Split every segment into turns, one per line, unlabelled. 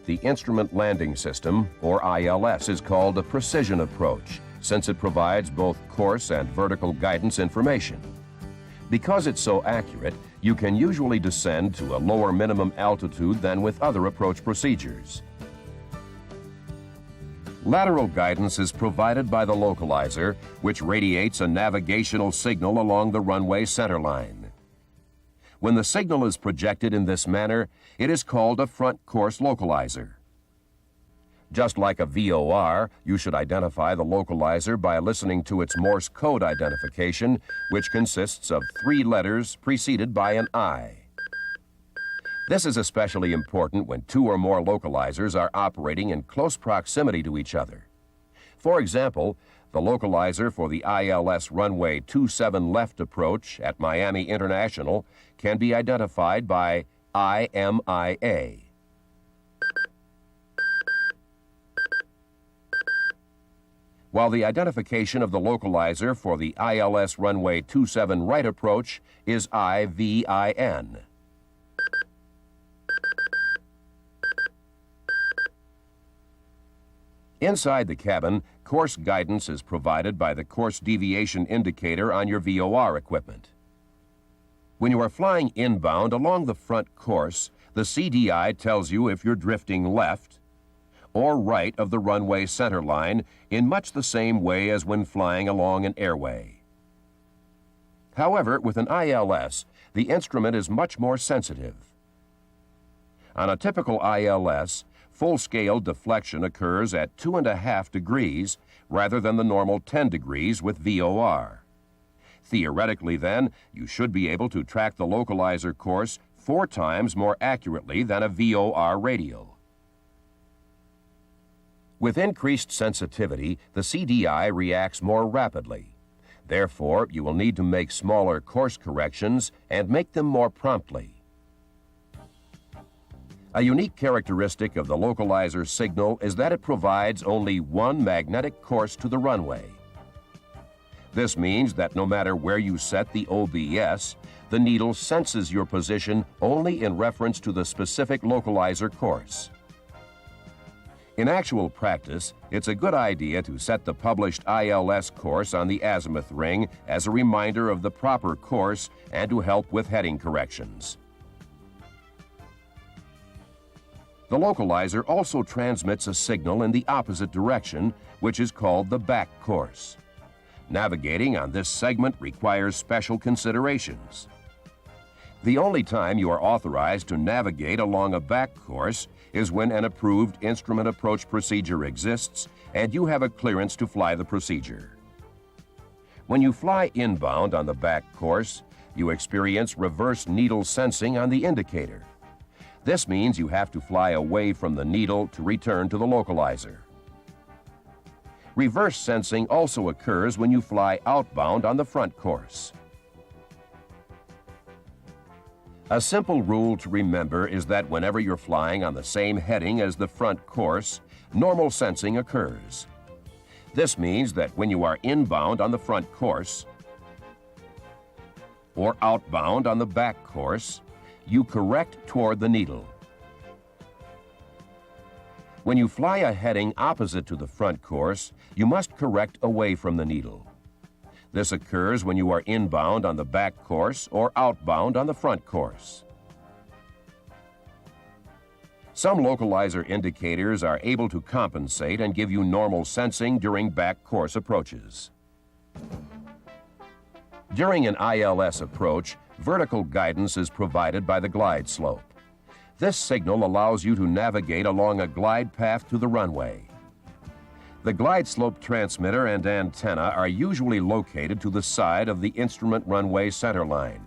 The instrument landing system, or ILS, is called a precision approach since it provides both course and vertical guidance information. Because it's so accurate, you can usually descend to a lower minimum altitude than with other approach procedures. Lateral guidance is provided by the localizer, which radiates a navigational signal along the runway centerline. When the signal is projected in this manner, it is called a front course localizer. Just like a VOR, you should identify the localizer by listening to its Morse code identification, which consists of 3 letters preceded by an I. This is especially important when 2 or more localizers are operating in close proximity to each other. For example, the localizer for the ILS runway 27 left approach at Miami International can be identified by IMIA. While the identification of the localizer for the ILS runway 27 right approach is IVIN. Inside the cabin, course guidance is provided by the course deviation indicator on your VOR equipment. When you are flying inbound along the front course, the CDI tells you if you're drifting left or right of the runway center line in much the same way as when flying along an airway. However, with an ILS, the instrument is much more sensitive. On a typical ILS, full-scale deflection occurs at 2.5 degrees rather than the normal 10 degrees with VOR. Theoretically, then, you should be able to track the localizer course 4 times more accurately than a VOR radial. With increased sensitivity, the CDI reacts more rapidly. Therefore, you will need to make smaller course corrections and make them more promptly. A unique characteristic of the localizer signal is that it provides only one magnetic course to the runway. This means that no matter where you set the OBS, the needle senses your position only in reference to the specific localizer course. In actual practice, it's a good idea to set the published ILS course on the azimuth ring as a reminder of the proper course and to help with heading corrections. The localizer also transmits a signal in the opposite direction, which is called the back course. Navigating on this segment requires special considerations. The only time you are authorized to navigate along a back course is when an approved instrument approach procedure exists and you have a clearance to fly the procedure. When you fly inbound on the back course, you experience reverse needle sensing on the indicator. This means you have to fly away from the needle to return to the localizer. Reverse sensing also occurs when you fly outbound on the front course. A simple rule to remember is that whenever you're flying on the same heading as the front course, normal sensing occurs. This means that when you are inbound on the front course or outbound on the back course, you correct toward the needle. When you fly a heading opposite to the front course, you must correct away from the needle. This occurs when you are inbound on the back course or outbound on the front course. Some localizer indicators are able to compensate and give you normal sensing during back course approaches. During an ILS approach, vertical guidance is provided by the glide slope. This signal allows you to navigate along a glide path to the runway. The glide slope transmitter and antenna are usually located to the side of the instrument runway centerline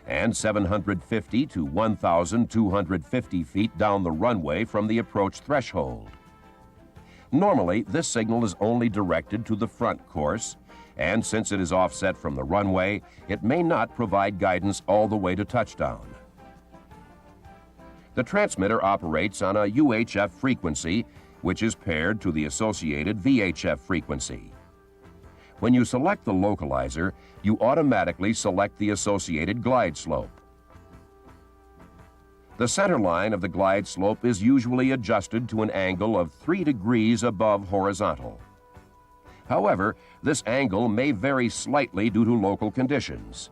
and 750 to 1,250 feet down the runway from the approach threshold. Normally, this signal is only directed to the front course, and since it is offset from the runway, it may not provide guidance all the way to touchdown. The transmitter operates on a UHF frequency, which is paired to the associated VHF frequency. When you select the localizer, you automatically select the associated glide slope. The center line of the glide slope is usually adjusted to an angle of 3 degrees above horizontal. However, this angle may vary slightly due to local conditions.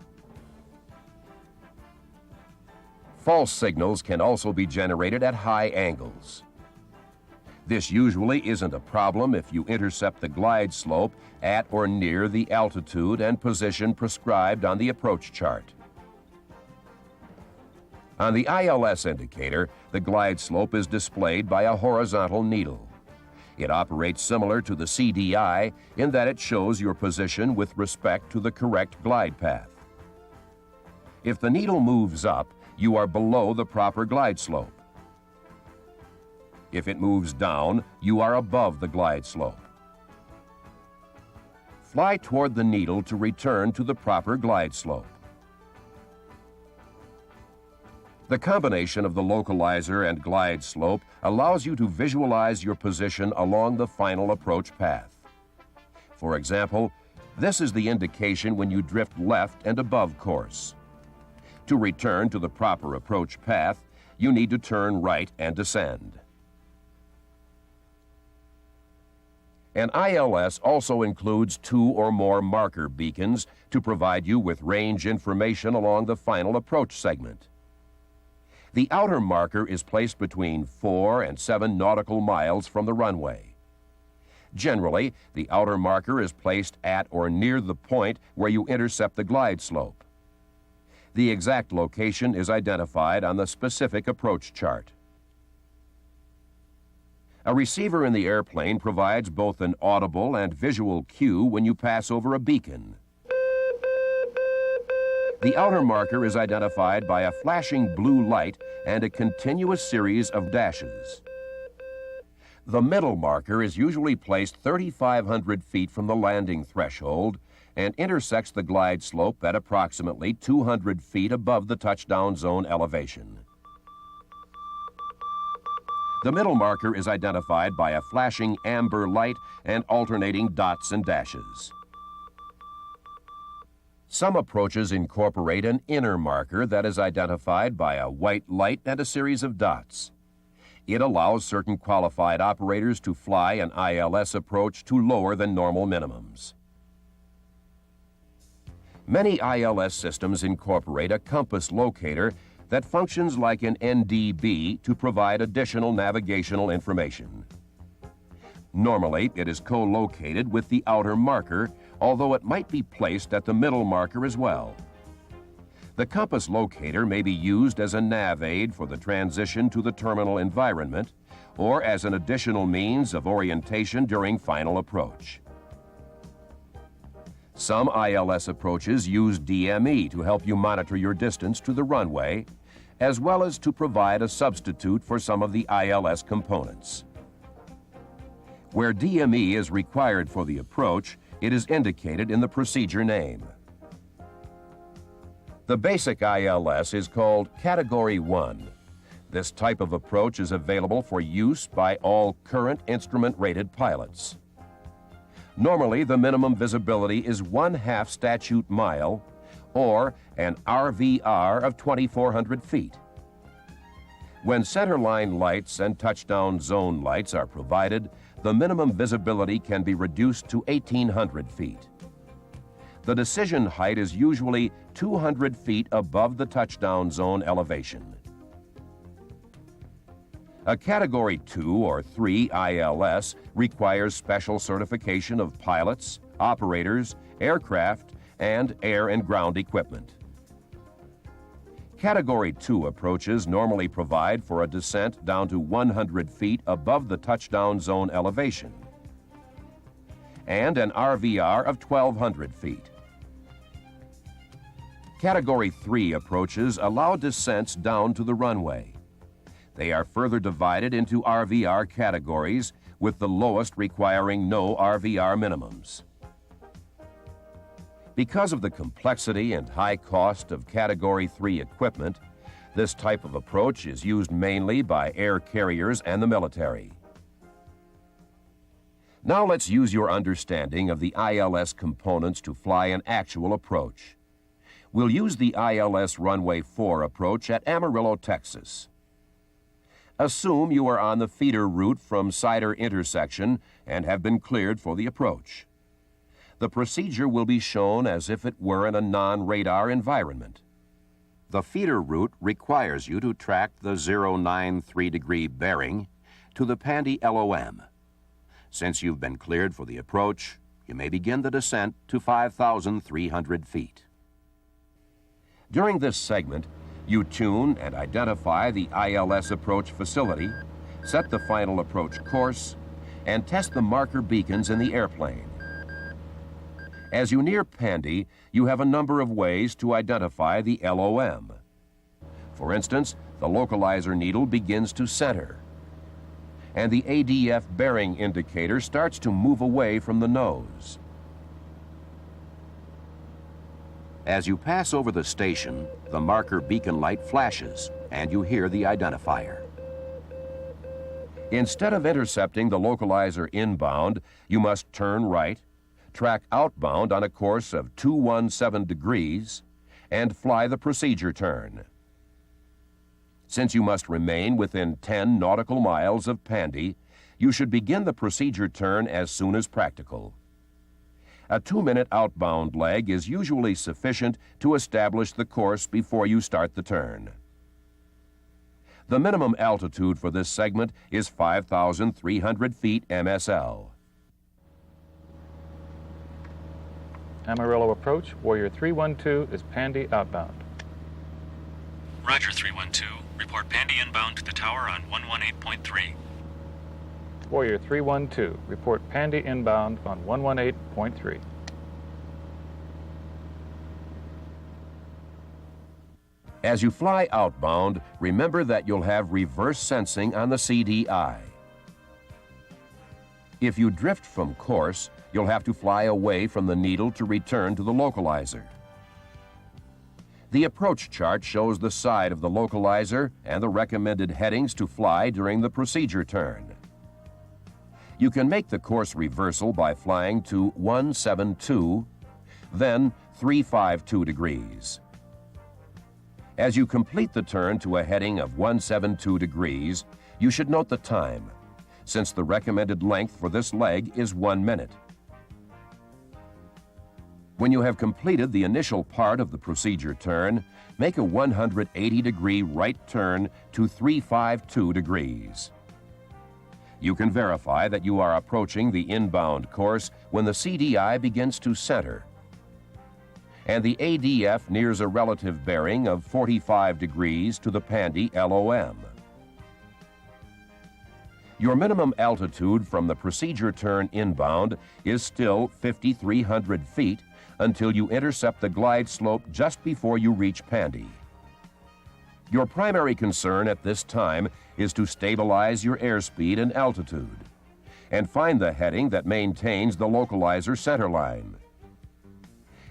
False signals can also be generated at high angles. This usually isn't a problem if you intercept the glide slope at or near the altitude and position prescribed on the approach chart. On the ILS indicator, the glide slope is displayed by a horizontal needle. It operates similar to the CDI in that it shows your position with respect to the correct glide path. If the needle moves up, you are below the proper glide slope. If it moves down, you are above the glide slope. Fly toward the needle to return to the proper glide slope. The combination of the localizer and glide slope allows you to visualize your position along the final approach path. For example, this is the indication when you drift left and above course. To return to the proper approach path, you need to turn right and descend. An ILS also includes 2 or more marker beacons to provide you with range information along the final approach segment. The outer marker is placed between 4 and 7 nautical miles from the runway. Generally, the outer marker is placed at or near the point where you intercept the glide slope. The exact location is identified on the specific approach chart. A receiver in the airplane provides both an audible and visual cue when you pass over a beacon. The outer marker is identified by a flashing blue light and a continuous series of dashes. The middle marker is usually placed 3,500 feet from the landing threshold and intersects the glide slope at approximately 200 feet above the touchdown zone elevation. The middle marker is identified by a flashing amber light and alternating dots and dashes. Some approaches incorporate an inner marker that is identified by a white light and a series of dots. It allows certain qualified operators to fly an ILS approach to lower than normal minimums. Many ILS systems incorporate a compass locator that functions like an NDB to provide additional navigational information. Normally, it is co-located with the outer marker, although it might be placed at the middle marker as well. The compass locator may be used as a nav aid for the transition to the terminal environment or as an additional means of orientation during final approach. Some ILS approaches use DME to help you monitor your distance to the runway, as well as to provide a substitute for some of the ILS components. Where DME is required for the approach, it is indicated in the procedure name. The basic ILS is called Category 1. This type of approach is available for use by all current instrument-rated pilots. Normally, the minimum visibility is 1/2 statute mile, or an RVR of 2,400 feet. When centerline lights and touchdown zone lights are provided, the minimum visibility can be reduced to 1,800 feet. The decision height is usually 200 feet above the touchdown zone elevation. A Category 2 or 3 ILS requires special certification of pilots, operators, aircraft, and air and ground equipment. Category 2 approaches normally provide for a descent down to 100 feet above the touchdown zone elevation and an RVR of 1,200 feet. Category 3 approaches allow descents down to the runway. They are further divided into RVR categories, with the lowest requiring no RVR minimums. Because of the complexity and high cost of Category 3 equipment, this type of approach is used mainly by air carriers and the military. Now let's use your understanding of the ILS components to fly an actual approach. We'll use the ILS Runway 4 approach at Amarillo, Texas. Assume you are on the feeder route from Cider intersection and have been cleared for the approach. The procedure will be shown as if it were in a non-radar environment. The feeder route requires you to track the 093-degree bearing to the Pandy LOM. Since you've been cleared for the approach, you may begin the descent to 5,300 feet. During this segment, you tune and identify the ILS approach facility, set the final approach course, and test the marker beacons in the airplane. As you near Pandy, you have a number of ways to identify the LOM. For instance, the localizer needle begins to center, and the ADF bearing indicator starts to move away from the nose. As you pass over the station, the marker beacon light flashes, and you hear the identifier. Instead of intercepting the localizer inbound, you must turn right, track outbound on a course of 217 degrees, and fly the procedure turn. Since you must remain within 10 nautical miles of Pandy, you should begin the procedure turn as soon as practical. A 2-minute outbound leg is usually sufficient to establish the course before you start the turn. The minimum altitude for this segment is 5,300 feet MSL.
Amarillo approach, Warrior 312 is Pandy outbound.
Roger 312. Report Pandy inbound to the tower on 118.3.
Warrior 312, report Pandy inbound on 118.3.
As you fly outbound, remember that you'll have reverse sensing on the CDI. If you drift from course, you'll have to fly away from the needle to return to the localizer. The approach chart shows the side of the localizer and the recommended headings to fly during the procedure turn. You can make the course reversal by flying to 172, then 352 degrees. As you complete the turn to a heading of 172 degrees, you should note the time, since the recommended length for this leg is 1 minute. When you have completed the initial part of the procedure turn, make a 180-degree right turn to 352 degrees. You can verify that you are approaching the inbound course when the CDI begins to center, and the ADF nears a relative bearing of 45 degrees to the Pandy LOM. Your minimum altitude from the procedure turn inbound is still 5,300 feet until you intercept the glide slope just before you reach Pandy. Your primary concern at this time is to stabilize your airspeed and altitude, and find the heading that maintains the localizer centerline.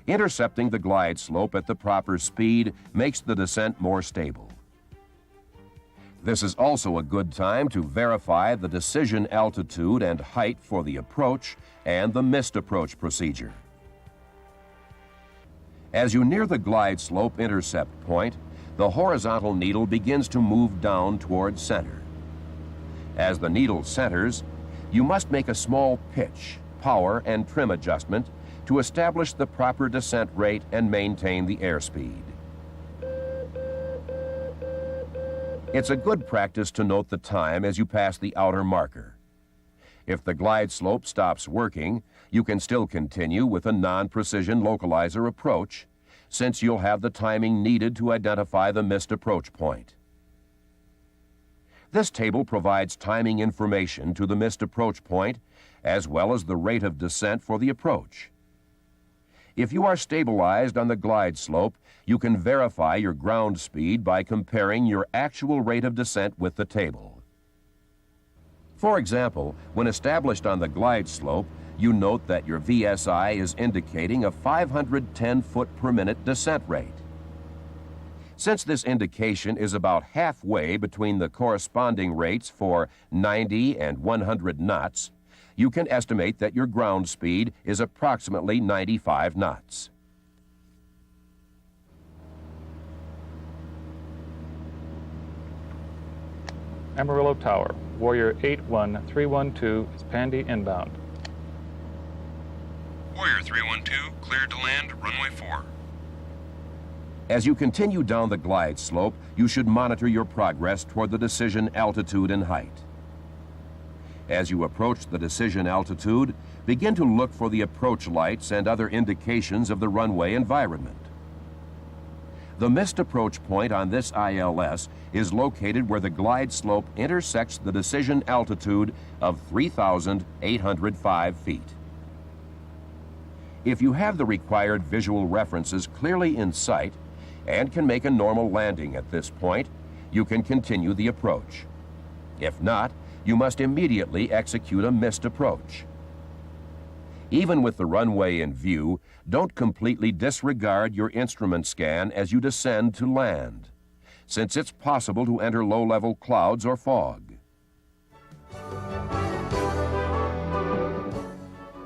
Intercepting the glide slope at the proper speed makes the descent more stable. This is also a good time to verify the decision altitude and height for the approach and the missed approach procedure. As you near the glide slope intercept point, the horizontal needle begins to move down towards center. As the needle centers, you must make a small pitch, power, and trim adjustment to establish the proper descent rate and maintain the airspeed. It's a good practice to note the time as you pass the outer marker. If the glide slope stops working, you can still continue with a non-precision localizer approach, since you'll have the timing needed to identify the missed approach point. This table provides timing information to the missed approach point, as well as the rate of descent for the approach. If you are stabilized on the glide slope, you can verify your ground speed by comparing your actual rate of descent with the table. For example, when established on the glide slope, you note that your VSI is indicating a 510 foot per minute descent rate. Since this indication is about halfway between the corresponding rates for 90 and 100 knots, you can estimate that your ground speed is approximately 95 knots.
Amarillo Tower, Warrior 81312 is Pandy inbound.
Warrior 312, cleared to land, runway 4.
As you continue down the glide slope, you should monitor your progress toward the decision altitude and height. As you approach the decision altitude, begin to look for the approach lights and other indications of the runway environment. The missed approach point on this ILS is located where the glide slope intersects the decision altitude of 3,805 feet. If you have the required visual references clearly in sight and can make a normal landing at this point, you can continue the approach. If not, you must immediately execute a missed approach. Even with the runway in view, don't completely disregard your instrument scan as you descend to land, since it's possible to enter low-level clouds or fog.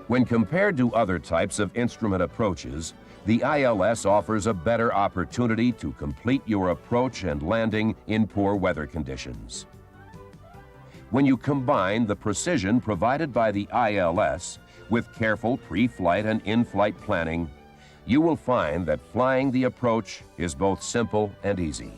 When compared to other types of instrument approaches, the ILS offers a better opportunity to complete your approach and landing in poor weather conditions. When you combine the precision provided by the ILS with careful pre-flight and in-flight planning, you will find that flying the approach is both simple and easy.